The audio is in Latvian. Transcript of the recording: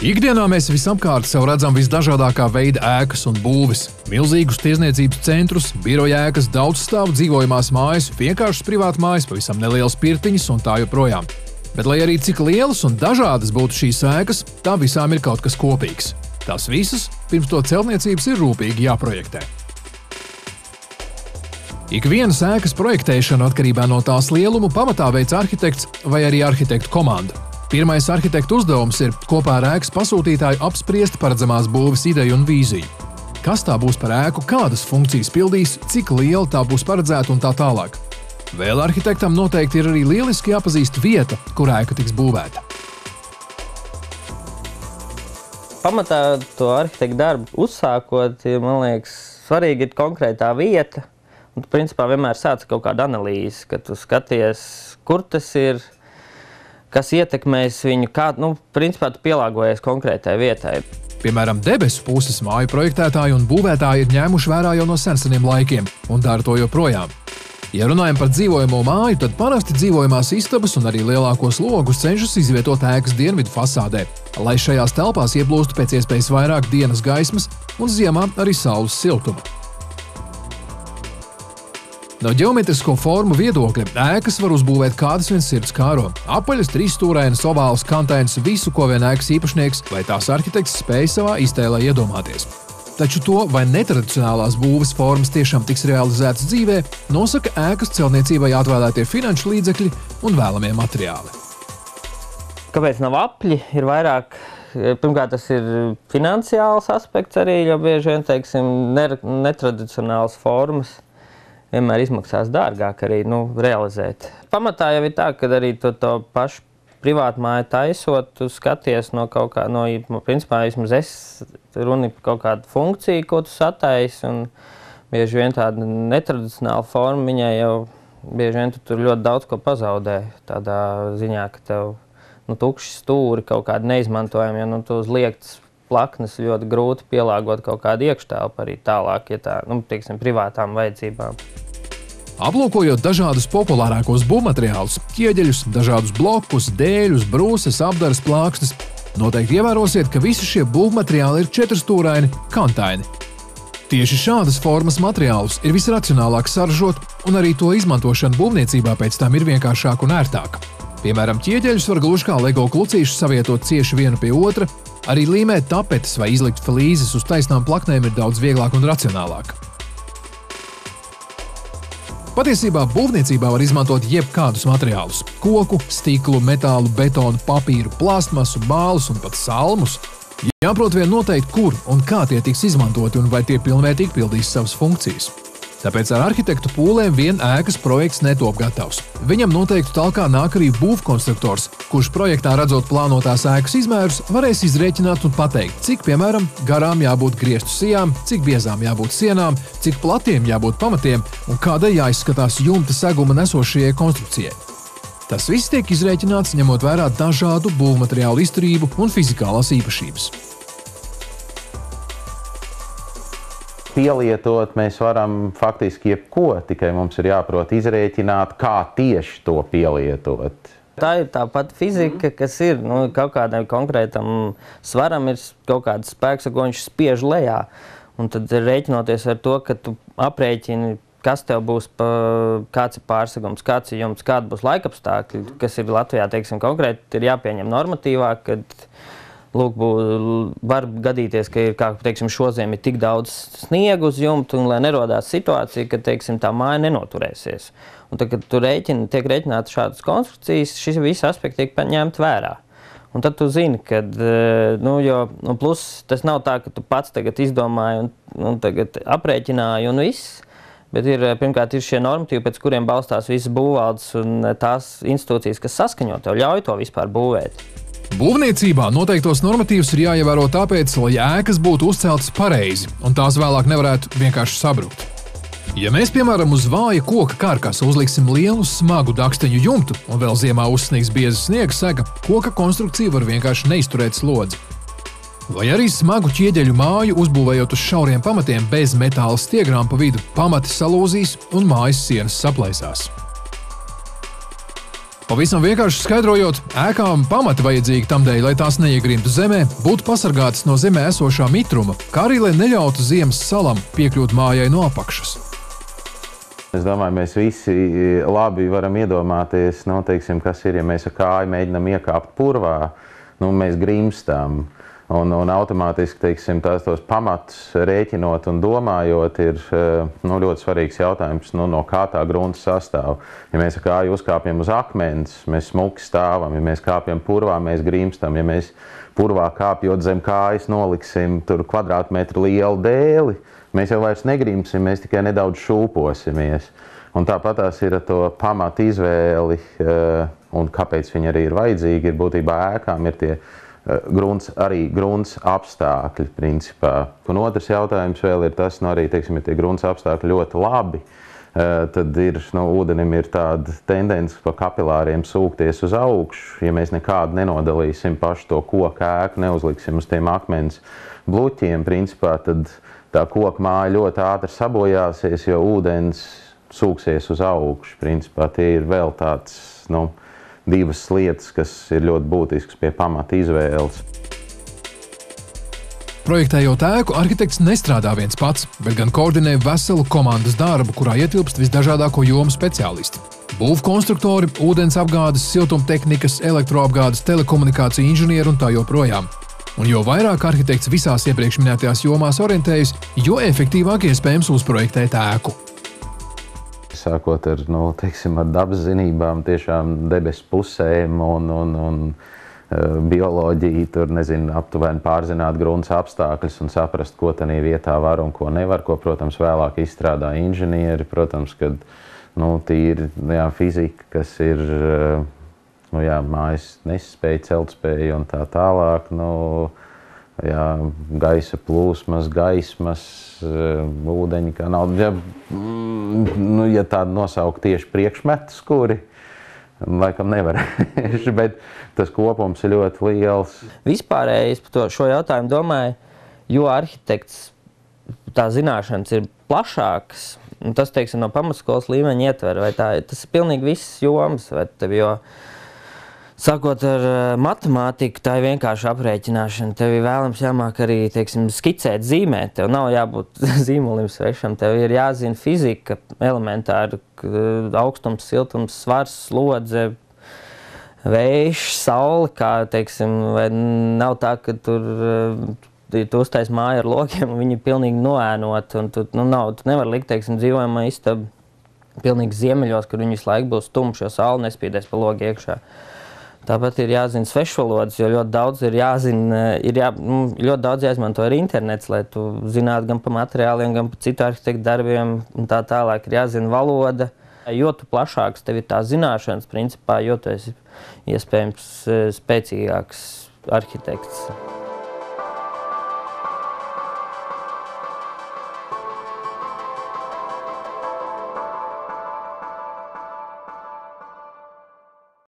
Ikdienā mēs visapkārt sev redzam visdažādākā veida ēkas un būves. Milzīgus tirzniecības centrus, biroja ēkas, daudzstāvu dzīvojamās mājas, vienkāršas privātmājas, pavisam nelielas pirtiņas un tā joprojām. Bet, lai arī cik lielas un dažādas būtu šīs ēkas, tām visām ir kaut kas kopīgs. Tās visas pirms to celtniecības ir rūpīgi jāprojektē. Ikvienas ēkas projektēšanu atkarībā no tās lielumu pamatā veic arhitekts vai arī arhitektu komanda. Pirmais arhitektu uzdevums ir kopā ar ēkas pasūtītāju apspriest paredzamās būves ideju un vīziju. Kas tā būs par ēku, kādas funkcijas pildīs, cik liela tā būs paredzēta un tā tālāk. Vēl arhitektam noteikti ir arī lieliski jāpazīst vieta, kur ēka tiks būvēta. Pamatā to arhitektu darbu uzsākot, man liekas, svarīgi ir konkrētā vieta. Un tu principā vienmēr sāc kaut kādu analīzi, kad tu skaties, kur tas ir, kas ietekmēs viņu, principā tu pielāgojies konkrētai vietai. Piemēram, debesu puses māju projektētāji un būvētāji ir ņēmuši vērā jau no seniem laikiem un dara to joprojām. Ja runājam par dzīvojamo māju, tad parasti dzīvojamās istabas un arī lielākos logus cenšas izvietot ēkas dienvidu fasādē, lai šajās telpās ieplūstu pēc iespējas vairāk dienas gaismas un ziemā arī saules siltuma. No ģeometrisko formu viedokļa ēkas var uzbūvēt kādas vien sirds kāro. Apaļas, trīsstūrainas, ovālas, kantainas, visu, ko vien ēkas īpašnieks vai tās arhitekts spēj savā iztēlē iedomāties. Taču to, vai netradicionālās būves formas tiešām tiks realizētas dzīvē, nosaka ēkas celtniecībai atvēlētie finanšu līdzekļi un vēlamie materiāli. Kāpēc nav apļi? Ir vairāk, pirmkārt, tas ir finansiāls aspekts arī, jo bieži vien, teiksim, netradicionālas formas vienmēr izmaksās dārgāk arī realizēt. Pamatā jau ir tā, ka arī to pašu privātmāju taisot, tu skaties no kaut kā, principā vismaz es runi par kaut kādu funkciju, ko tu sataisi, un bieži vien tāda netradicionāla forma, viņai jau bieži vien tu tur ļoti daudz ko pazaudē, tādā ziņā, ka tev tukši stūri kaut kādi neizmantojami, ja tu uz liektas plaknes ļoti grūti pielāgot kaut kādu iekštelpu arī tālāk, ja tā, teiksim, privātām vajadzībām. Aplūkojot dažādus populārākos būvmateriālus, ķieģeļus, dažādus blokus, dēļus, brūses, apdares plāksnes, noteikti ievērosiet, ka visi šie būvmateriāli ir četrstūraini, kantaini. Tieši šādas formas materiālus ir visracionālāk saražot, un arī to izmantošana būvniecībā pēc tam ir vienkāršāka un ērtāka. Piemēram, ķieģeļus var gluži kā Lego klucīšus savietot cieši vienu pie otra, arī līmēt tapetes vai izlikt flīzes uz taisnām plaknēm ir daudz vieglāk un racionālāk. Patiesībā būvniecībā var izmantot jebkādus materiālus – koku, stiklu, metālu, betonu, papīru, plastmasu, mālus un pat salmus. Jāprot vien noteikti, kur un kā tie tiks izmantoti un vai tie pilnvērtīgi pildīs savas funkcijas. Tāpēc ar arhitektu pūlēm vien ēkas projekts netop gatavs. Viņam noteikti talkā nāk arī būvkonstruktors, kurš projektā redzot plānotās ēkas izmērus, varēs izrēķināt un pateikt, cik, piemēram, garām jābūt griestu sijām, cik biezām jābūt sienām, cik platiem jābūt pamatiem un kādai jāizskatās jumta seguma nesošajai konstrukcijai. Tas viss tiek izrēķināts, ņemot vērā dažādu būvmateriālu izturību un fizikālās īpašības. Pielietot mēs varam faktiski jebko, tikai mums ir jāprot izrēķināt, kā tieši to pielietot. Tā ir tā pati fizika, kas ir kaut kādam konkrētam svaram, ir kaut kāds spēks, ko viņš spiež lejā. Un tad rēķinoties ar to, ka tu aprēķini, kas tev būs, kāds ir pārsegums, kāds ir jumts, kāda būs laikapstākļi, kas ir Latvijā, teiksim, konkrēti, ir jāpieņem normatīvā, kad var gadīties, ka ir, teiksim, šoziem ir tik daudz sniegu uz jumtu, un lai nerodās situācija, ka, teiksim, tā māja nenoturēsies. Un tad, kad tu tiek rēķināti šādas konstrukcijas, šis visi aspekti tiek ņemt vērā. Un tad tu zini, ka, plus tas nav tā, ka tu pats tagad izdomāji un tagad aprēķināji un viss, bet pirmkārt ir šie normatīvi, pēc kuriem balstās visas būvvaldes un tās institūcijas, kas saskaņo tev, ļauj to vispār būvēt. Būvniecībā noteiktos normatīvus ir jāievēro tāpēc, lai ēkas būtu uzceltas pareizi, un tās vēlāk nevarētu vienkārši sabrukt. Ja mēs, piemēram, uz vāja koka karkasu uzliksim lielu, smagu daksteņu jumtu un vēl ziemā uzsniegs bieza sniega sega, koka konstrukcija var vienkārši neizturēt slodzi. Vai arī smagu ķieģeļu māju uzbūvējot uz šauriem pamatiem bez metāla stiegrām pa vidu, pamati salūzīs un mājas sienas saplaisās. Pavisam vienkārši skaidrojot, ēkām pamati vajadzīgi tamdēļ, lai tās neiegrimtu zemē, būtu pasargātas no zemē esošā mitruma, kā arī lai neļautu ziemas salam piekļūt mājai no apakšas. Es domāju, mēs visi labi varam iedomāties, teiksim, kas ir, ja mēs ar kāju mēģinām iekāpt purvā, mēs grimstam. Un automātiski, teiksim, tos pamatus rēķinot un domājot ir ļoti svarīgs jautājums, no kā tā grunts sastāv. Ja mēs ar kāju uzkāpjam uz akmens, mēs smuki stāvam, ja mēs kāpjam purvā, mēs grimstam, ja mēs purvā kāpjot zem kājas noliksim tur kvadrātmetru lielu dēli, mēs jau vairs negrimsim, mēs tikai nedaudz šūposimies. Un tāpat tās ir ar to pamatu izvēli, un kāpēc viņi arī ir vajadzīgi, ir būtībā ēkām ir tie grunts apstākļi, principā. Un otrs jautājums vēl ir tas, arī, teiksim, ja tie grunts apstākļi ļoti labi, tad ir, ūdenim ir tāda tendence pa kapilāriem sūkties uz augšu. Ja mēs nekādu nenodalīsim pašu to koku ēku, neuzliksim uz tiem akmens bluķiem, principā, tad tā koka māja ļoti ātri sabojāsies, jo ūdens sūksies uz augšu. Principā tie ir vēl tāds, divas lietas, kas ir ļoti būtiskas pie pamata izvēles. Projektējot ēku, arhitekts nestrādā viens pats, bet gan koordinē veselu komandas darbu, kurā ietilpst visdažādāko jomu speciālisti. Būvkonstruktori, ūdensapgādes, siltumtehnikas, elektroapgādes, telekomunikāciju inženieri un tā joprojām. Un jo vairāk arhitekts visās iepriekš minētajās jomās orientējas, jo efektīvāk iespējams uzprojektēt ēku. Sākot ar, teiksim, ar dabas zinībām, tiešām debesu pusēm un bioloģiju, tur, aptuveni pārzināt grunts apstākļus un saprast, ko tanī vietā var un ko nevar, ko, protams, vēlāk izstrādā inženieri, protams, kad, tīri, fizika, kas ir, mājas nespēja, celtspēja un tā tālāk, gaisa plūsmas, gaismas, ūdeņi kanāli. Ja tādu nosaukt tieši priekšmetus, kuri laikam nevarēšu, bet tas kopums ir ļoti liels. Vispārējais par šo jautājumu domāju, jo arhitekts tā zināšanas ir plašākas, un tas, teiksim, no pamatskolas līmeņa ietver, vai tas ir pilnīgi visas jomas, vai tev, jo sākot ar matemātiku, tā ir vienkārši aprēķināšana. Tev ir vēlams jāmāk arī, teiksim, skicēt, zīmēt. Tev nav jābūt zīmolim svešam. Tev ir jāzina fizika, elementāri, augstums, siltums, svars, slodze, vējš, saule, kā, teiksim, vai nav tā, ka tu uztais māju ar lokiem un viņi ir pilnīgi noēnot. Un tu nevar likt, teiksim, dzīvojamā istaba pilnīgi ziemeļos, kur viņi visu laiku būs tumši, jo saule nespīdēs pa logu iekšā. Tāpat ir jāzina svešvalodas, jo ļoti daudz ir jāzina, ļoti daudz jāizmanto arī internets, lai tu zinātu gan par materiāliem, gan par citu arhitektu darbiem un tā tālāk. Ir jāzina valoda. Jo tu plašāks tev ir tā zināšanas, principā, jo tu esi iespējams spēcīgāks arhitekts.